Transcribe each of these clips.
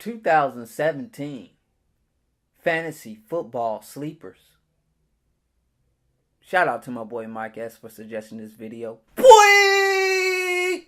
2017 Fantasy Football Sleepers. Shout out to my boy Mike S for suggesting this video. Boy!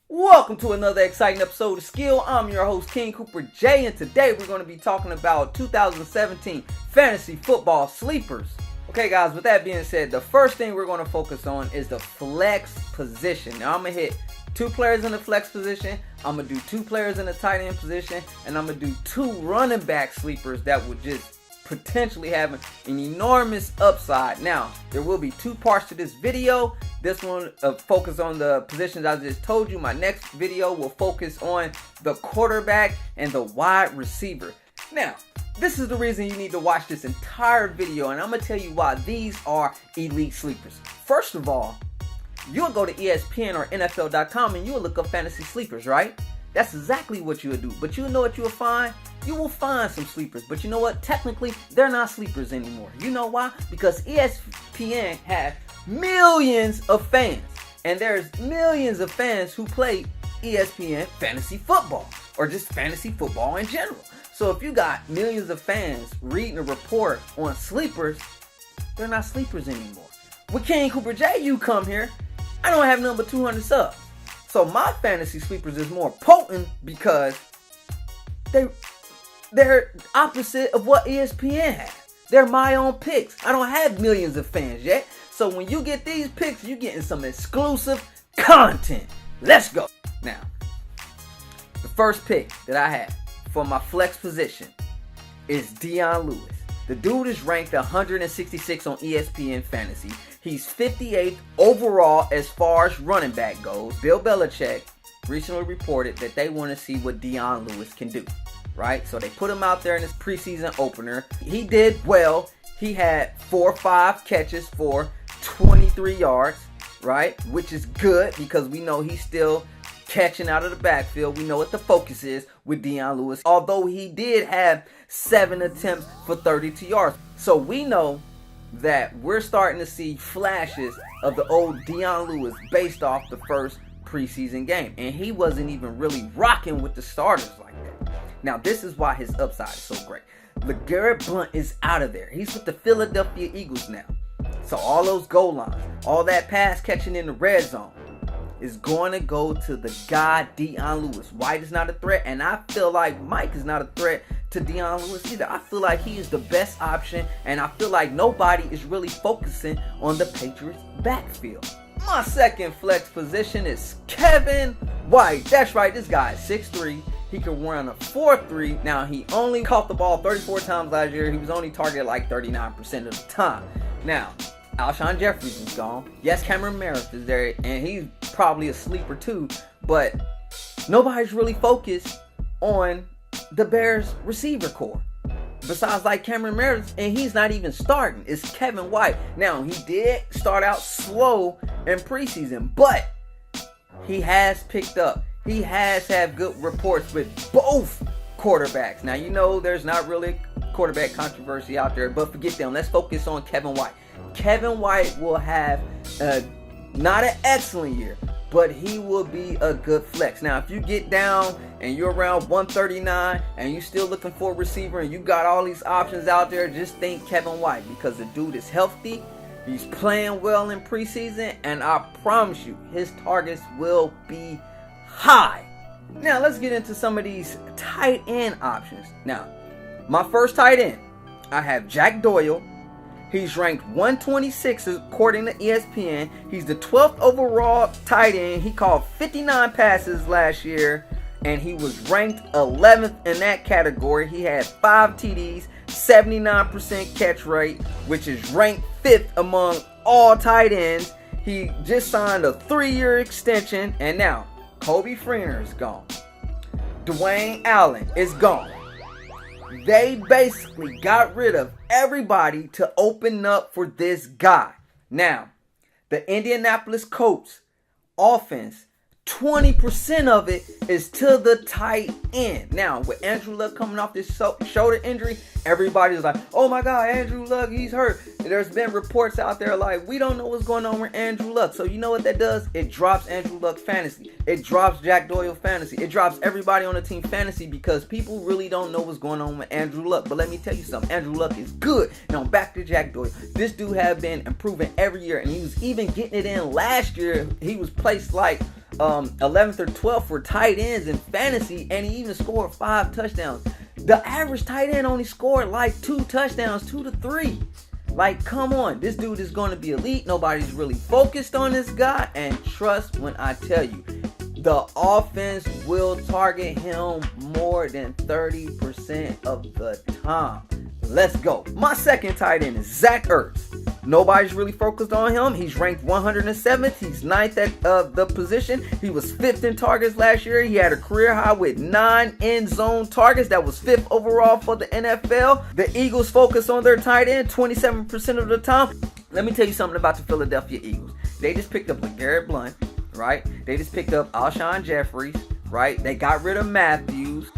Welcome to another exciting episode of Skill. I'm your host, King Coopa J, and today we're going to be talking about 2017 Fantasy Football Sleepers. Okay guys, with that being said, the first thing we're going to focus on is the flex position. Now I'm going to hit 2 players in the flex position, I'm going to do 2 players in the tight end position, and I'm going to do 2 running back sleepers that would just potentially have an enormous upside. Now, there will be 2 parts to this video. This one focus on the positions I just told you. My next video will focus on the quarterback and the wide receiver. Now, this is the reason you need to watch this entire video, and I'm going to tell you why these are elite sleepers. First of all, you'll go to ESPN or NFL.com and you'll look up fantasy sleepers, right? That's exactly what you would do. But you know what you'll find? You will find some sleepers. But you know what? Technically, they're not sleepers anymore. You know why? Because ESPN has millions of fans. And there's millions of fans who play ESPN Fantasy Football. Or just fantasy football in general. So if you got millions of fans reading a report on sleepers, they're not sleepers anymore. With King Coopa J, you come here, I don't have number 200 subs. So my fantasy sleepers is more potent because they're opposite of what ESPN has. They're my own picks. I don't have millions of fans yet. So when you get these picks, you're getting some exclusive content. Let's go. Now, the first pick that I have for my flex position is Dion Lewis. The dude is ranked 166 on ESPN Fantasy. He's 58th overall as far as running back goes. Bill Belichick recently reported that they want to see what Dion Lewis can do, right? So they put him out there in his preseason opener. He did well. He had 4 or 5 catches for 23 yards, right? Which is good because we know he's still catching out of the backfield. We know what the focus is with Dion Lewis. Although he did have 7 attempts for 32 yards. So we know that we're starting to see flashes of the old Dion Lewis based off the first preseason game. And he wasn't even really rocking with the starters like that. Now this is why his upside is so great. LeGarrette Blount is out of there. He's with the Philadelphia Eagles now. So all those goal lines, all that pass catching in the red zone is going to go to the guy Dion Lewis. White is not a threat, and I feel like Mike is not a threat to Dion Lewis either. I feel like he is the best option, and I feel like nobody is really focusing on the Patriots backfield. My second flex position is Kevin White. That's right, this guy is 6'3". He can run a 4.3. Now, he only caught the ball 34 times last year. He was only targeted like 39% of the time. Now, Alshon Jeffries is gone. Yes, Cameron Meredith is there, and he's probably a sleeper too, but nobody's really focused on the Bears receiver core. Besides like Cameron Meredith, and he's not even starting. It's Kevin White. Now, he did start out slow in preseason, but he has picked up. He has had good reports with both quarterbacks. Now, you know there's not really quarterback controversy out there, but forget them. Let's focus on Kevin White. Kevin White will have not an excellent year, but he will be a good flex. Now, if you get down and you're around 139 and you're still looking for a receiver and you got all these options out there, just think Kevin White because the dude is healthy. He's playing well in preseason, and I promise you, his targets will be high. Now, let's get into some of these tight end options. Now, my first tight end, I have Jack Doyle. He's ranked 126 according to ESPN. He's the 12th overall tight end. He caught 59 passes last year, and he was ranked 11th in that category. He had 5 TDs, 79% catch rate, which is ranked 5th among all tight ends. He just signed a 3-year extension, and now Kobe Freener is gone. Dwayne Allen is gone. They basically got rid of everybody to open up for this guy. Now, the Indianapolis Colts offense 20% of it is to the tight end. Now, with Andrew Luck coming off this shoulder injury, everybody's like, oh my God, Andrew Luck, he's hurt. There's been reports out there like, we don't know what's going on with Andrew Luck. So you know what that does? It drops Andrew Luck fantasy. It drops Jack Doyle fantasy. It drops everybody on the team fantasy because people really don't know what's going on with Andrew Luck. But let me tell you something. Andrew Luck is good. Now back to Jack Doyle. This dude has been improving every year, and he was even getting it in last year. He was placed like 11th or 12th for tight ends in fantasy, and he even scored 5 touchdowns. The average tight end only scored like 2 touchdowns, 2 to 3. Like, come on, this dude is going to be elite. Nobody's really focused on this guy, and trust when I tell you, the offense will target him more than 30% of the time. Let's go. My second tight end is Zach Ertz. Nobody's really focused on him. He's ranked 107th. He's 9th at the position. He was 5th in targets last year. He had a career high with 9 end zone targets. That was 5th overall for the NFL. The Eagles focus on their tight end 27% of the time. Let me tell you something about the Philadelphia Eagles. They just picked up LeGarrette Blount, right? They just picked up Alshon Jeffries, right? They got rid of Matthews.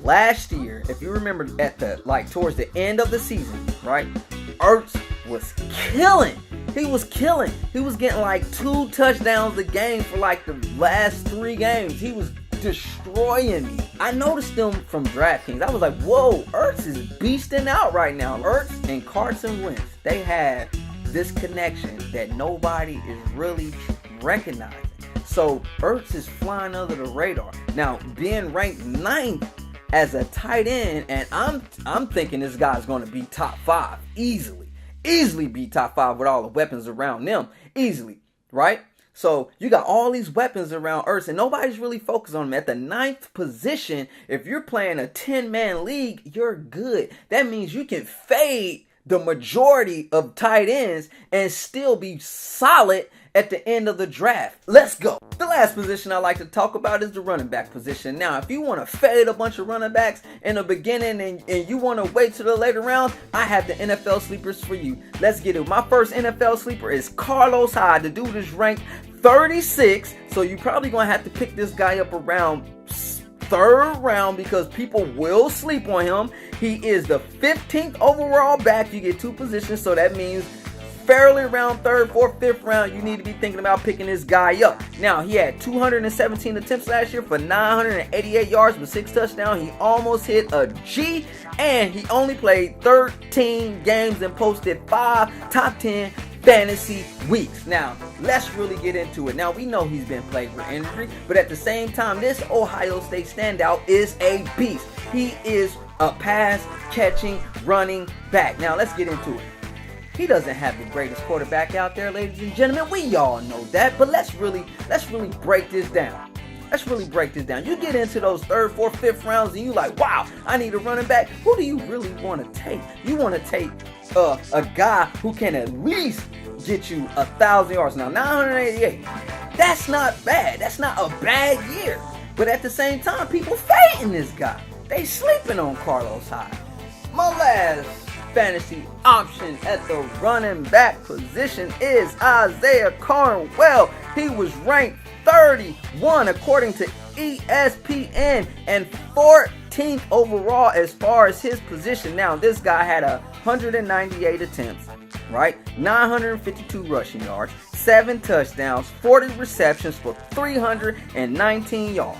Last year, if you remember towards the end of the season, right? Ertz was killing. He was killing. He was getting like 2 touchdowns a game for like the last 3 games. He was destroying me. I noticed them from DraftKings. I was like, whoa, Ertz is beasting out right now. Ertz and Carson Wentz, they have this connection that nobody is really recognizing. So Ertz is flying under the radar. Now, being ranked 9th as a tight end, and I'm thinking this guy's going to be top 5 easily be top 5 with all the weapons around them easily, right? So you got all these weapons around Ertz, and nobody's really focused on him. At the 9th position, if you're playing a 10-man league, you're good. That means you can fade the majority of tight ends and still be solid at the end of the draft. Let's go. The last position I like to talk about is the running back position. Now, if you want to fade a bunch of running backs in the beginning and you want to wait till the later rounds, I have the NFL sleepers for you. Let's get it. My first NFL sleeper is Carlos Hyde. The dude is ranked 36, so you're probably going to have to pick this guy up around 3rd round because people will sleep on him. He is the 15th overall back. You get 2 positions, so that means fairly around 3rd, 4th, 5th round, you need to be thinking about picking this guy up. Now, he had 217 attempts last year for 988 yards with 6 touchdowns. He almost hit a G, and he only played 13 games and posted 5 top 10 fantasy weeks. Now, let's really get into it. Now, we know he's been plagued with injury, but at the same time, this Ohio State standout is a beast. He is a pass-catching running back. Now, let's get into it. He doesn't have the greatest quarterback out there, ladies and gentlemen. We all know that, but let's really break this down. Let's really break this down. You get into those 3rd, 4th, 5th rounds and you like, wow, I need a running back. Who do you really want to take? You want to take a guy who can at least get you 1,000 yards. Now, 988, that's not bad. That's not a bad year. But at the same time, people fading this guy. They sleeping on Carlos Hyde. My last fantasy option at the running back position is Isaiah Crowell. He was ranked 31 according to ESPN and 14th overall as far as his position. Now, this guy had 198 attempts, right? 952 rushing yards, 7 touchdowns, 40 receptions for 319 yards.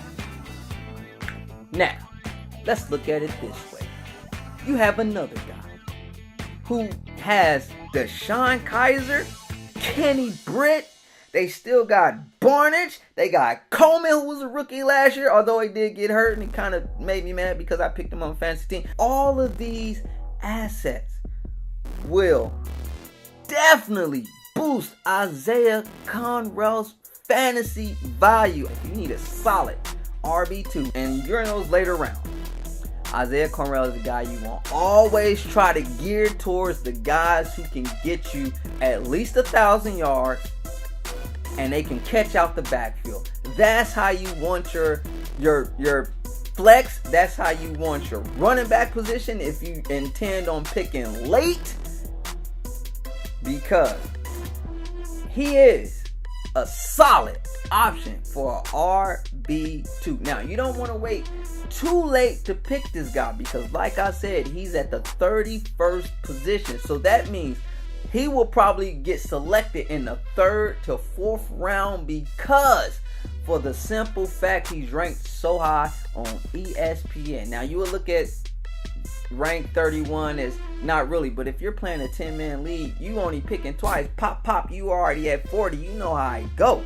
Now, let's look at it this way. You have another guy who has Deshaun Kaiser, Kenny Britt. They still got Barnage. They got Coleman, who was a rookie last year, although he did get hurt, and he kind of made me mad because I picked him on a fantasy team. All of these assets will definitely boost Isaiah Crowell's fantasy value. If you need a solid RB2 and you're in those later rounds, Isaiah Crowell is the guy you want. Always try to gear towards the guys who can get you at least 1,000 yards and they can catch out the backfield. That's how you want your flex. That's how you want your running back position if you intend on picking late, because he is a solid option for a RB2. Now, you don't want to wait too late to pick this guy because, like I said, he's at the 31st position. So that means he will probably get selected in the 3rd to 4th round because for the simple fact he's ranked so high on ESPN. Now, you will look at rank 31 as not really, but if you're playing a 10-man league, you only picking twice. Pop, you already at 40. You know how I go.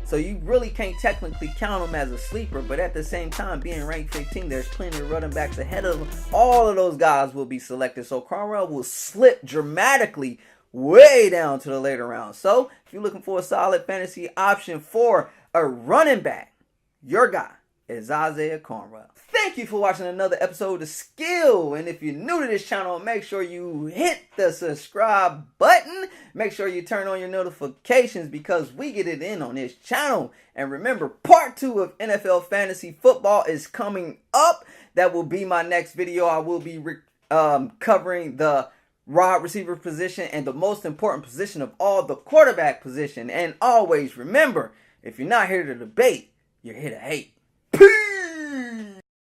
So you really can't technically count him as a sleeper, but at the same time, being ranked 15, there's plenty of running backs ahead of him. All of those guys will be selected. So Crowell will slip dramatically way down to the later rounds. So if you're looking for a solid fantasy option for a running back, your guy is Isaiah Crowell. Thank you for watching another episode of Skill. And if you're new to this channel, make sure you hit the subscribe button. Make sure you turn on your notifications because we get it in on this channel. And remember, part 2 of NFL Fantasy Football is coming up. That will be my next video. I will be covering the wide receiver position and the most important position of all, the quarterback position. And always remember, if you're not here to debate, you're here to hate.